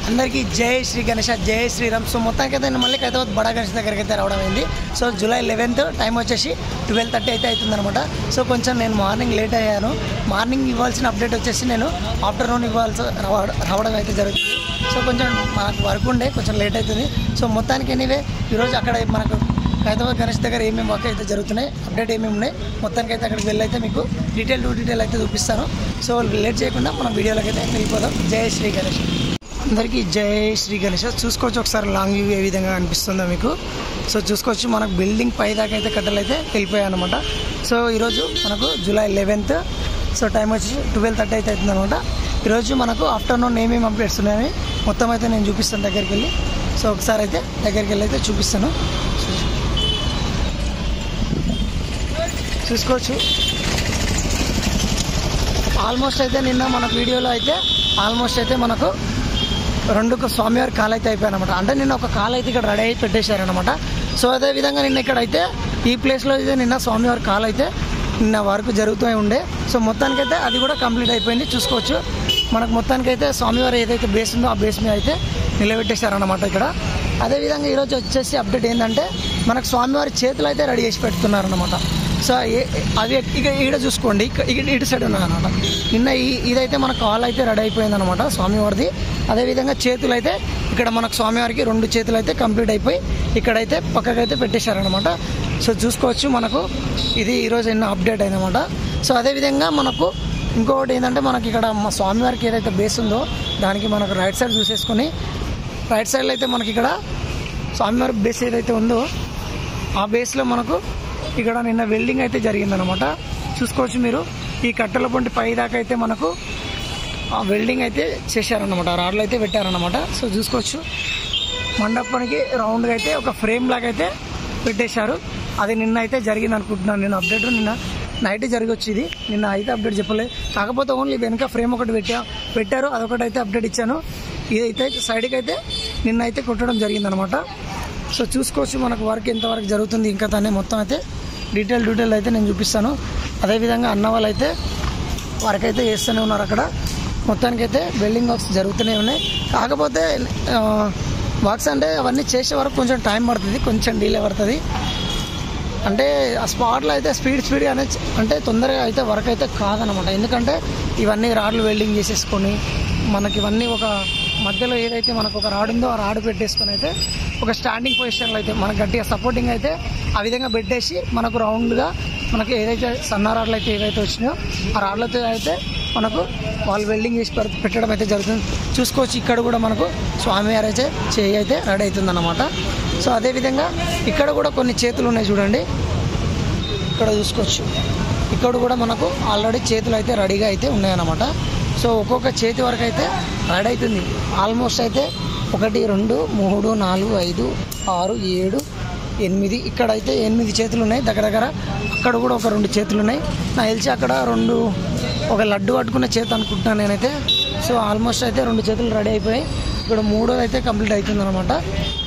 అందరికీ జై శ్రీ గణేష, జై శ్రీరామ్. సో మొత్తానికైతే నేను మళ్ళీ హైదరాబాద్ బడా గణేష్ దగ్గరికి అయితే రావడం అయింది. సో జూలై 11th టైం వచ్చేసి 12:30 అయితే అవుతుందన్నమాట. సో కొంచెం నేను మార్నింగ్ లేట్ అయ్యాను. మార్నింగ్ ఇవ్వాల్సిన అప్డేట్ వచ్చేసి నేను ఆఫ్టర్నూన్ రావడం అయితే జరుగుతుంది. సో కొంచెం మనకు వర్క్ ఉండే కొంచెం లేట్ అవుతుంది. సో మొత్తానికి ఎనీవే ఈరోజు అక్కడ మనకు హైదరాబాద్ గణేష్ దగ్గర ఏమేమి వర్క్ అయితే జరుగుతున్నాయి, అప్డేట్ ఏమేమి ఉన్నాయి, మొత్తానికి అయితే అక్కడికి వెళ్ళైతే మీకు డీటెయిల్ అయితే చూపిస్తాను. సో లేట్ చేయకుండా మనం వీడియోలోకి అయితే వెళ్ళిపోదాం. జై శ్రీ గణేష్. అందరికీ జై శ్రీ గణేష్. చూసుకోవచ్చు ఒకసారి లాంగ్ వ్యూ ఏ విధంగా అనిపిస్తుందో మీకు. సో చూసుకోవచ్చు మనకు బిల్డింగ్ పై దాకా అయితే కట్టలు అయితే వెళ్ళిపోయాయి అనమాట. సో ఈరోజు మనకు జూలై 11th. సో టైం వచ్చి 12:30 అయితే అవుతుంది అనమాట. ఈరోజు మనకు ఆఫ్టర్నూన్ ఏమేమి అప్డేట్స్ ఉన్నాయని మొత్తం అయితే నేను చూపిస్తాను దగ్గరికి వెళ్ళి. సో ఒకసారి అయితే దగ్గరికి వెళ్ళి అయితే చూపిస్తాను. చూసుకోవచ్చు ఆల్మోస్ట్ అయితే నిన్న మన వీడియోలో అయితే ఆల్మోస్ట్ అయితే మనకు 2 స్వామివారి కాలు అయితే అయిపోయాయన్నమాట. అంటే నిన్న ఒక కాలు అయితే ఇక్కడ రెడీ అయి పెట్టేశారనమాట. సో అదేవిధంగా నిన్న ఇక్కడైతే ఈ ప్లేస్లో అయితే నిన్న స్వామివారి కాలు అయితే నిన్న వర్క్ జరుగుతూ ఉండే. సో మొత్తానికైతే అది కూడా కంప్లీట్ అయిపోయింది. చూసుకోవచ్చు మనకు మొత్తానికైతే స్వామివారి ఏదైతే బేస్ ఉందో ఆ బేస్ మీద అయితే నిలబెట్టేశారనమాట ఇక్కడ. అదేవిధంగా ఈరోజు వచ్చేసి అప్డేట్ ఏంటంటే మనకు స్వామివారి చేతులు అయితే రెడీ చేసి పెడుతున్నారనమాట. సో అది ఇక ఈడ చూసుకోండి, ఇటు సైడ్ ఉన్నాయన్నమాట. నిన్న ఇదైతే మన కాల్ అయితే రెడీ అయిపోయిందనమాట స్వామివారిది. అదేవిధంగా చేతులు అయితే ఇక్కడ మనకు స్వామివారికి 2 చేతులు అయితే కంప్లీట్ అయిపోయి ఇక్కడైతే పక్కకైతే పెట్టేశారనమాట. సో చూసుకోవచ్చు మనకు ఇది ఈరోజు ఎన్నో అప్డేట్ అయిందన్నమాట. సో అదేవిధంగా మనకు ఇంకొకటి ఏంటంటే మనకి ఇక్కడ మా స్వామివారికి ఏదైతే బేస్ ఉందో దానికి మనకు రైట్ సైడ్ చూసేసుకొని రైట్ సైడ్లో అయితే మనకి ఇక్కడ స్వామివారి బేస్ ఏదైతే ఉందో ఆ బేస్లో మనకు ఇక్కడ నిన్న వెల్డింగ్ అయితే జరిగిందనమాట. చూసుకోవచ్చు మీరు ఈ కట్టెల పొంటి పై దాకా అయితే మనకు ఆ వెల్డింగ్ అయితే చేశారనమాట, రాడ్లు అయితే పెట్టారనమాట. సో చూసుకోవచ్చు మండపానికి రౌండ్గా అయితే ఒక ఫ్రేమ్ లాగా అయితే పెట్టేశారు. అది నిన్న అయితే జరిగింది అనుకుంటున్నాను నేను. అప్డేట్ నిన్న నైట్ జరగవచ్చు. ఇది నిన్న అయితే అప్డేట్ చెప్పలేదు, కాకపోతే ఓన్లీ వెనక ఫ్రేమ్ ఒకటి పెట్టారు, అదొకటి అయితే అప్డేట్ ఇచ్చాను. ఇదైతే సైడ్కి అయితే నిన్న అయితే కొట్టడం జరిగిందనమాట. సో చూసుకోవచ్చు మనకు వర్క్ ఎంతవరకు జరుగుతుంది ఇంకా దాన్ని మొత్తం అయితే డీటెయిల్ అయితే నేను చూపిస్తాను. అదేవిధంగా అన్న వాళ్ళు అయితే వర్క్ అయితే చేస్తూనే ఉన్నారు అక్కడ. మొత్తానికైతే వెల్డింగ్ వర్క్స్ జరుగుతూనే ఉన్నాయి. కాకపోతే వర్క్స్ అంటే అవన్నీ చేసే వరకు కొంచెం టైం పడుతుంది, కొంచెం డిలే పడుతుంది. అంటే ఆ స్పాట్లో అయితే స్పీడ్ అనేది అంటే తొందరగా అయితే వర్క్ అయితే కాదనమాట. ఎందుకంటే ఇవన్నీ రాడ్లు వెల్డింగ్ చేసేసుకొని మనకి ఇవన్నీ ఒక మధ్యలో ఏదైతే మనకు ఒక రాడ్ ఉందో ఆ రాడ్ పెట్టేసుకొని అయితే ఒక స్టాండింగ్ పొజిషన్లో అయితే మనకు గట్టిగా సపోర్టింగ్ అయితే ఆ విధంగా పెట్టేసి మనకు రౌండ్గా మనకి ఏదైతే సన్న రాడ్లు అయితే ఏవైతే వచ్చినాయో ఆ రాడ్లతో అయితే మనకు వాళ్ళు వెల్డింగ్ చేసి పెట్టడం అయితే జరుగుతుంది. చూసుకోవచ్చు ఇక్కడ కూడా మనకు స్వామివారి అయితే చేయి అయితే రెడీ అవుతుంది అన్నమాట. సో అదేవిధంగా ఇక్కడ కూడా కొన్ని చేతులు ఉన్నాయి చూడండి, ఇక్కడ చూసుకోవచ్చు. ఇక్కడ కూడా మనకు ఆల్రెడీ చేతులు అయితే రెడీగా అయితే ఉన్నాయన్నమాట. సో ఒక్కొక్క చేతి వరకు అయితే రెడీ అవుతుంది. ఆల్మోస్ట్ అయితే 1 2 3 4 5 6 7 8 ఇక్కడైతే 8 చేతులు ఉన్నాయి దగ్గర. అక్కడ కూడా ఒక 2 చేతులు ఉన్నాయి. నాకు తెలిసి అక్కడ ఒక లడ్డు పట్టుకున్న చేతి అనుకుంటున్నాను నేనైతే. సో ఆల్మోస్ట్ అయితే 2 చేతులు రెడీ అయిపోయాయి. ఇక్కడ 3వ అయితే కంప్లీట్ అవుతుంది అనమాట.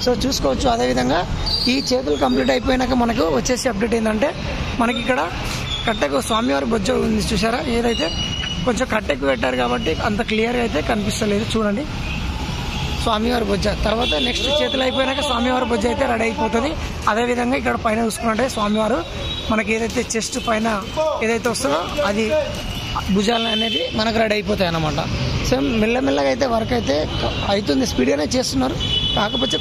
సో చూసుకోవచ్చు. అదేవిధంగా ఈ చేతులు కంప్లీట్ అయిపోయినాక మనకు వచ్చేసి అప్డేట్ ఏంటంటే మనకి ఇక్కడ కట్టెకు స్వామివారి బొజ్జ ఉంది చూసారా, ఏదైతే కొంచెం కట్టెకు పెట్టారు కాబట్టి అంత క్లియర్గా అయితే కనిపిస్తలేదు. చూడండి స్వామివారి బొజ్జ. తర్వాత నెక్స్ట్ చేతులు అయిపోయినాక స్వామివారి బొజ్జ అయితే రెడీ అయిపోతుంది. అదేవిధంగా ఇక్కడ పైన చూసుకున్నట్టే స్వామివారు మనకి ఏదైతే చెస్ట్ పైన ఏదైతే వస్తుందో అది భుజాలు అనేది మనకు రెడీ అయిపోతాయి అన్నమాట. సో మెల్లమెల్లగా అయితే వర్క్ అయితే అవుతుంది, స్పీడ్గానే చేస్తున్నారు. కాకపోతే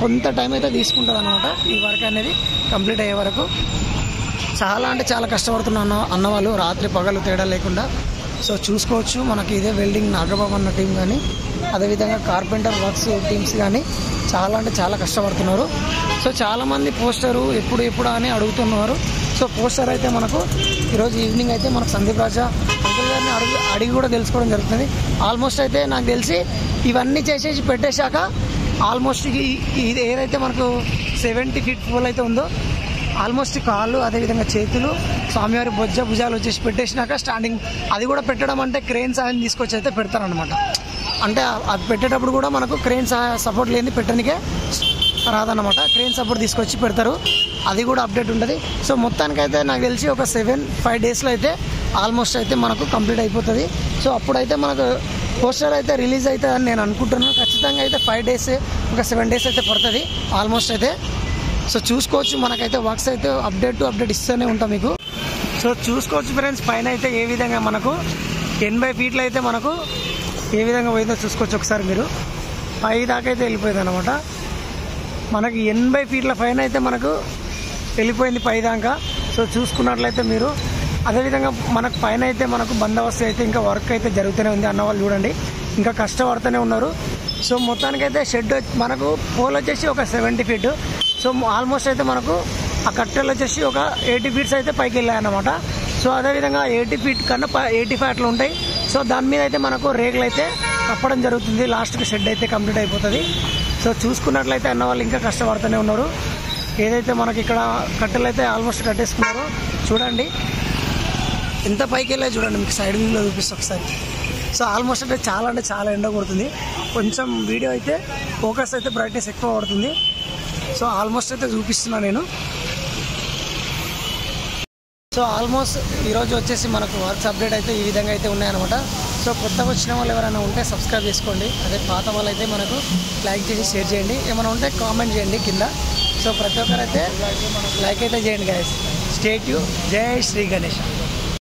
కొంత టైం అయితే తీసుకుంటుంది అనమాట ఈ వర్క్ అనేది కంప్లీట్ అయ్యే వరకు. చాలా అంటే చాలా కష్టపడుతున్న అన్నవాళ్ళు రాత్రి పగలు తేడా లేకుండా. సో చూసుకోవచ్చు మనకి ఇదే వెల్డింగ్ నాగబాబు అన్న టీం కానీ అదేవిధంగా కార్పెంటర్ వర్క్స్ టీమ్స్ కానీ చాలా అంటే చాలా కష్టపడుతున్నారు. సో చాలామంది పోస్టరు ఎప్పుడు అని అడుగుతున్నారు. సో పోస్టర్ అయితే మనకు ఈరోజు ఈవినింగ్ అయితే మనకు సందీప్ రాజా అంకుల్ గారిని అడిగి కూడా తెలుసుకోవడం జరుగుతుంది. ఆల్మోస్ట్ అయితే నాకు తెలిసి ఇవన్నీ చేసేసి పెట్టేశాక ఆల్మోస్ట్ ఇది ఏదైతే మనకు 70 feet పోల్ అయితే ఉందో ఆల్మోస్ట్ కాళ్ళు అదేవిధంగా చేతులు స్వామివారి భుజాలు వచ్చేసి పెట్టేసినాక స్టాండింగ్ అది కూడా పెట్టడం అంటే క్రేన్ సహాయం తీసుకొచ్చి అయితే పెడతారనమాట. అంటే అది పెట్టేటప్పుడు కూడా మనకు క్రేన్ సపోర్ట్ లేని పెట్టడానికే రాదన్నమాట. క్రేన్ సపోర్ట్ తీసుకొచ్చి పెడతారు, అది కూడా అప్డేట్ ఉంటుంది. సో మొత్తానికైతే నాకు తెలిసి ఒక 7-5 daysలో అయితే ఆల్మోస్ట్ అయితే మనకు కంప్లీట్ అయిపోతుంది. సో అప్పుడైతే మనకు పోస్టర్ అయితే రిలీజ్ అవుతుందని నేను అనుకుంటున్నాను. ఖచ్చితంగా అయితే 5 days ఒక 7 days అయితే పడుతుంది ఆల్మోస్ట్ అయితే. సో చూసుకోవచ్చు, మనకైతే వర్క్స్ అయితే అప్డేట్ ఇస్తూనే ఉంటాం మీకు. సో చూసుకోవచ్చు ఫ్రెండ్స్, పైన అయితే ఏ విధంగా మనకు 80 feet అయితే మనకు ఏ విధంగా పోయిందో చూసుకోవచ్చు. ఒకసారి మీరు పై దాకా అయితే వెళ్ళిపోయింది అనమాట. మనకి 80 feet పైన అయితే మనకు వెళ్ళిపోయింది పై దాకా. సో చూసుకున్నట్లయితే మీరు అదేవిధంగా మనకు పైన అయితే మనకు బందోబస్తు అయితే ఇంకా వర్క్ అయితే జరుగుతూనే ఉంది. అన్నవాళ్ళు చూడండి ఇంకా కష్టపడుతూనే ఉన్నారు. సో మొత్తానికైతే షెడ్ మనకు పోల్ వచ్చేసి ఒక 70 feet. సో ఆల్మోస్ట్ అయితే మనకు ఆ కట్టెలు వచ్చేసి ఒక 80 feet అయితే పైకి వెళ్ళాయి అన్నమాట. సో అదేవిధంగా 80 feet కన్నా 85 అట్లా ఉంటాయి. సో దాని మీద అయితే మనకు రేకులు అయితే కప్పడం జరుగుతుంది. లాస్ట్కి షెడ్ అయితే కంప్లీట్ అయిపోతుంది. సో చూసుకున్నట్లయితే అన్న వాళ్ళు ఇంకా కష్టపడుతూనే ఉన్నారు. ఏదైతే మనకి ఇక్కడ కట్టెలు అయితే ఆల్మోస్ట్ కట్టేసుకున్నారు. చూడండి ఎంత పైకి వెళ్ళాయి చూడండి, మీకు సైడ్ వ్యూలో చూపిస్తాను ఒకసారి. సో ఆల్మోస్ట్ అంటే చాలా ఎండ కొడుతుంది. కొంచెం వీడియో అయితే ఫోకస్ అయితే బ్రైట్నెస్ ఎక్కువ పడుతుంది. సో ఆల్మోస్ట్ అయితే చూపిస్తున్నా నేను. సో ఆల్మోస్ట్ ఈరోజు వచ్చేసి మనకు వర్క్స్ అప్డేట్ అయితే ఈ విధంగా అయితే ఉన్నాయన్నమాట. సో కొత్తగా వచ్చిన వాళ్ళు ఎవరైనా ఉంటే సబ్స్క్రైబ్ చేసుకోండి. అదే పాత వాళ్ళు అయితే మనకు లైక్ చేసి షేర్ చేయండి. ఏమైనా ఉంటే కామెంట్ చేయండి కింద. సో ప్రతి ఒక్కరైతే లైక్ అయితే చేయండి గైస్. Stay tune. జై శ్రీ గణేష్.